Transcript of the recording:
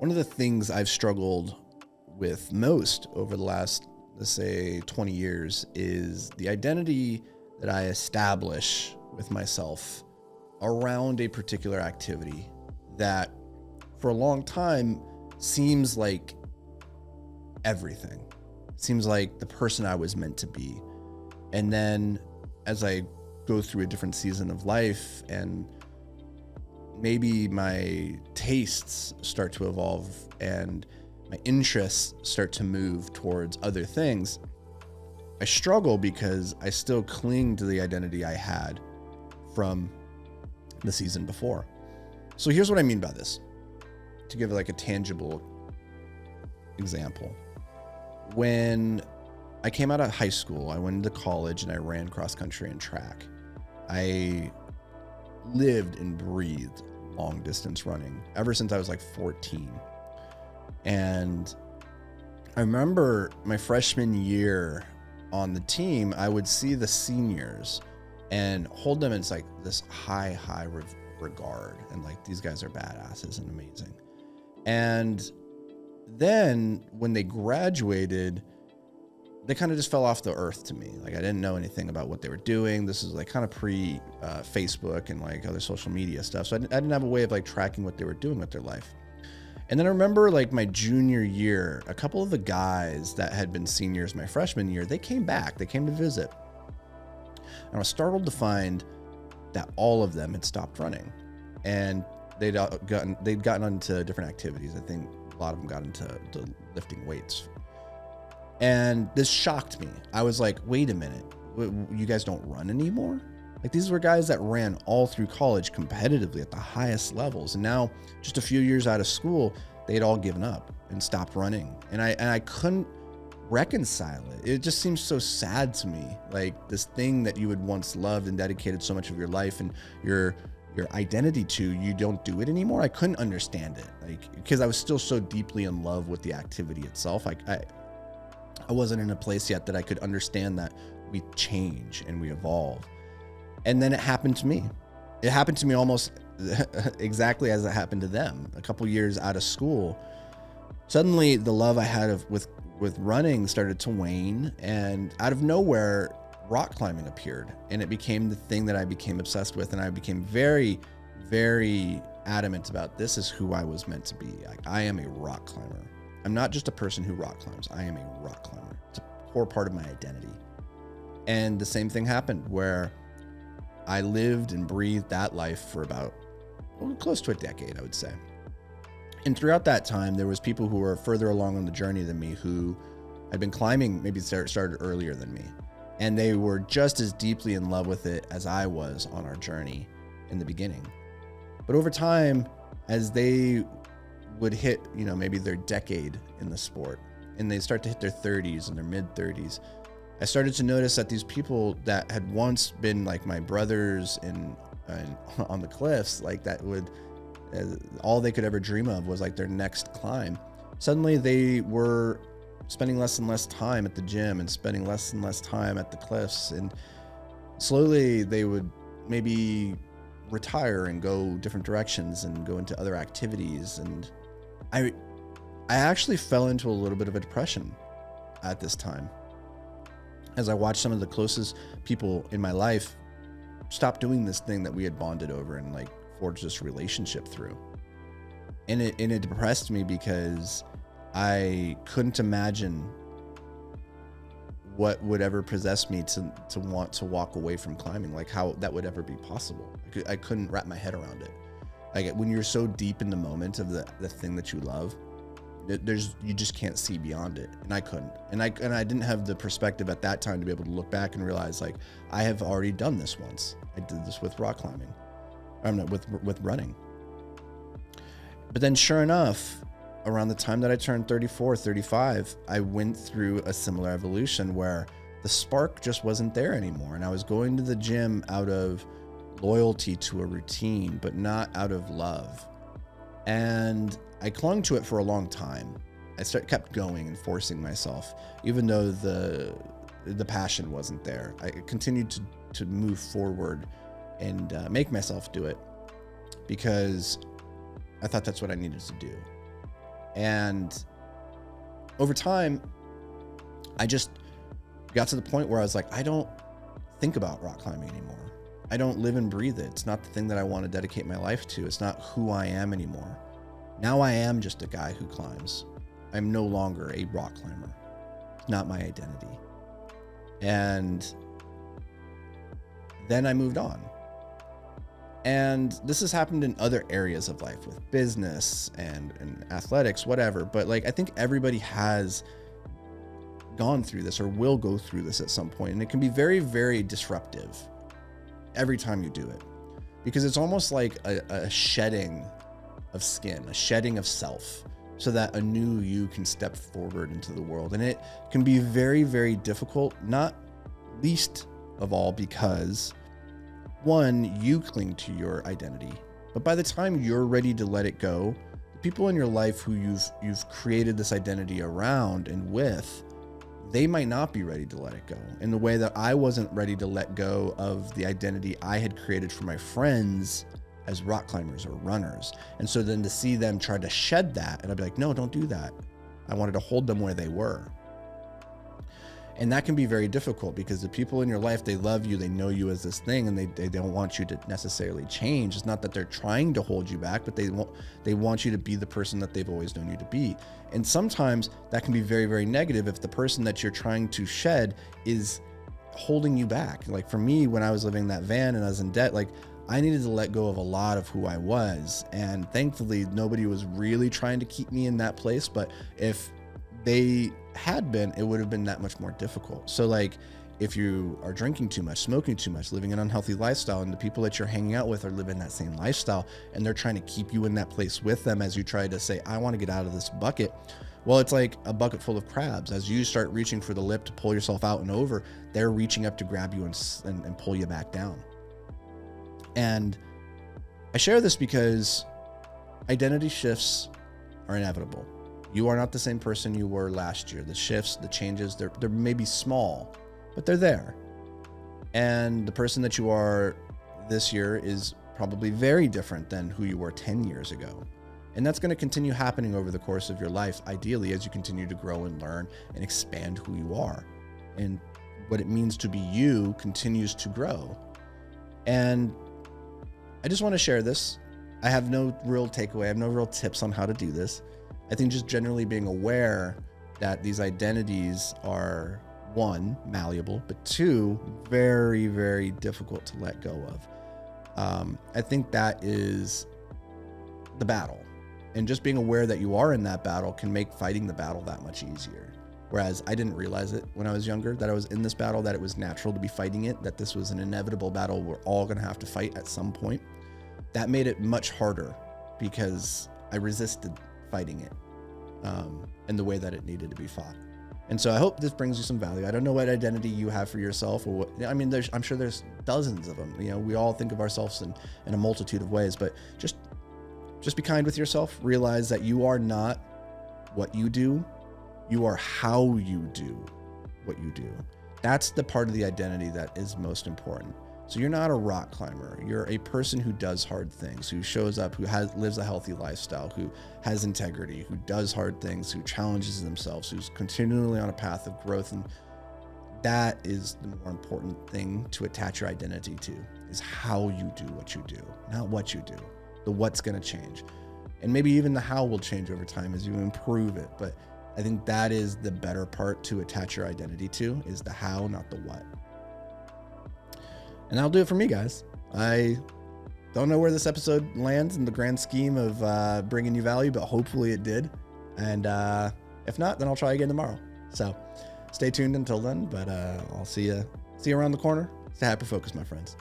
one of the things I've struggled with most over the last, let's say, 20 years is the identity that I establish with myself around a particular activity that for a long time seems like everything. Seems like the person I was meant to be. And then as I go through a different season of life and maybe my tastes start to evolve and my interests start to move towards other things, I struggle because I still cling to the identity I had from the season before. So here's what I mean by this, to give like a tangible example. When I came out of high school, I went into college and I ran cross country and track. I lived and breathed long distance running ever since I was like 14. And I remember my freshman year on the team, I would see the seniors and hold them in like this high regard. And like, these guys are badasses and amazing. And then when they graduated, they kind of just fell off the earth to me. Like I didn't know anything about what they were doing. This is like kind of pre Facebook and like other social media stuff. So I didn't have a way of like tracking what they were doing with their life. And then I remember like my junior year, a couple of the guys that had been seniors my freshman year, they came back, they came to visit. And I was startled to find that all of them had stopped running and they'd gotten into different activities. I think a lot of them got into lifting weights. And this shocked me. I was like, wait a minute, you guys don't run anymore? Like these were guys that ran all through college competitively at the highest levels. And now just a few years out of school, they'd all given up and stopped running. And I couldn't reconcile it. It just seems so sad to me. Like this thing that you had once loved and dedicated so much of your life and your identity to, you don't do it anymore. I couldn't understand it. Like, because I was still so deeply in love with the activity itself. I wasn't in a place yet that I could understand that we change and we evolve. And then it happened to me. It happened to me almost exactly as it happened to them. A couple years out of school, suddenly the love I had with running started to wane, and out of nowhere, rock climbing appeared, and it became the thing that I became obsessed with. And I became very, very adamant about, this is who I was meant to be. Like, I am a rock climber. I'm not just a person who rock climbs. I am a rock climber. It's a core part of my identity. And the same thing happened where I lived and breathed that life for about close to a decade, I would say. And throughout that time, there was people who were further along on the journey than me who had been climbing, maybe started earlier than me. And they were just as deeply in love with it as I was on our journey in the beginning. But over time, as they would hit, maybe their decade in the sport, and they start to hit their 30s and their mid 30s, I started to notice that these people that had once been like my brothers and on the cliffs, like that would, all they could ever dream of was like their next climb. Suddenly they were spending less and less time at the gym and spending less and less time at the cliffs. And slowly they would maybe retire and go different directions and go into other activities. And I actually fell into a little bit of a depression at this time, as I watched some of the closest people in my life stop doing this thing that we had bonded over and like forged this relationship through. And it depressed me because I couldn't imagine what would ever possess me to want to walk away from climbing, like how that would ever be possible. I couldn't wrap my head around it. Like when you're so deep in the moment of the thing that you love, you just can't see beyond it. And I couldn't. And I didn't have the perspective at that time to be able to look back and realize, like, I have already done this once. I did this with rock climbing. I'm not with running. But then sure enough, around the time that I turned 34, 35, I went through a similar evolution where the spark just wasn't there anymore. And I was going to the gym out of loyalty to a routine, but not out of love. And I clung to it for a long time. I kept going and forcing myself, even though the passion wasn't there. I continued to move forward and make myself do it because I thought that's what I needed to do. And over time, I just got to the point where I was like, I don't think about rock climbing anymore. I don't live and breathe it. It's not the thing that I want to dedicate my life to. It's not who I am anymore. Now I am just a guy who climbs. I'm no longer a rock climber. It's not my identity. And then I moved on. And this has happened in other areas of life with business and athletics, whatever. But like, I think everybody has gone through this or will go through this at some point. And it can be very, very disruptive every time you do it, because it's almost like a shedding of skin, a shedding of self, so that a new you can step forward into the world. And it can be very, very difficult, not least of all because, one, you cling to your identity, but by the time you're ready to let it go, the people in your life who you've created this identity around and with, they might not be ready to let it go in the way that I wasn't ready to let go of the identity I had created for my friends as rock climbers or runners. And so then to see them try to shed that, and I'd be like, no, don't do that. I wanted to hold them where they were. And that can be very difficult because the people in your life, they love you, they know you as this thing, and they don't want you to necessarily change. It's not that they're trying to hold you back, but they want you to be the person that they've always known you to be. And sometimes that can be very, very negative if the person that you're trying to shed is holding you back. Like for me, when I was living in that van and I was in debt, like I needed to let go of a lot of who I was. And thankfully, nobody was really trying to keep me in that place. But if they had been, it would have been that much more difficult. So like if you are drinking too much, smoking too much, living an unhealthy lifestyle, and the people that you're hanging out with are living that same lifestyle, and they're trying to keep you in that place with them as you try to say, I want to get out of this bucket. Well, it's like a bucket full of crabs. As you start reaching for the lip to pull yourself out and over, they're reaching up to grab you and pull you back down. And I share this because identity shifts are inevitable. You are not the same person you were last year. The shifts, the changes, they're maybe small, but they're there. And the person that you are this year is probably very different than who you were 10 years ago. And that's going to continue happening over the course of your life, ideally, as you continue to grow and learn and expand who you are. And what it means to be you continues to grow. And I just want to share this. I have no real takeaway. I have no real tips on how to do this. I think just generally being aware that these identities are, one, malleable, but two, very, very difficult to let go of. I think that is the battle. And just being aware that you are in that battle can make fighting the battle that much easier. Whereas I didn't realize it when I was younger, that I was in this battle, that it was natural to be fighting it, that this was an inevitable battle we're all going to have to fight at some point. That made it much harder because I resisted fighting it in the way that it needed to be fought. And so I hope this brings you some value. I don't know what identity you have for yourself, or what, I mean, I'm sure there's dozens of them. You know, we all think of ourselves in a multitude of ways, but just be kind with yourself. Realize that you are not what you do. You are how you do what you do. That's the part of the identity that is most important. So you're not a rock climber. You're a person who does hard things, who shows up, who lives a healthy lifestyle, who has integrity, who does hard things, who challenges themselves, who's continually on a path of growth. And that is the more important thing to attach your identity to, is how you do what you do, not what you do. The what's going to change. And maybe even the how will change over time as you improve it. But I think that is the better part to attach your identity to, is the how, not the what. And that'll do it for me, guys. I don't know where this episode lands in the grand scheme of bringing you value, but hopefully it did. And if not, then I'll try again tomorrow. So stay tuned until then, but I'll see you around the corner. Stay hyper focused, my friends.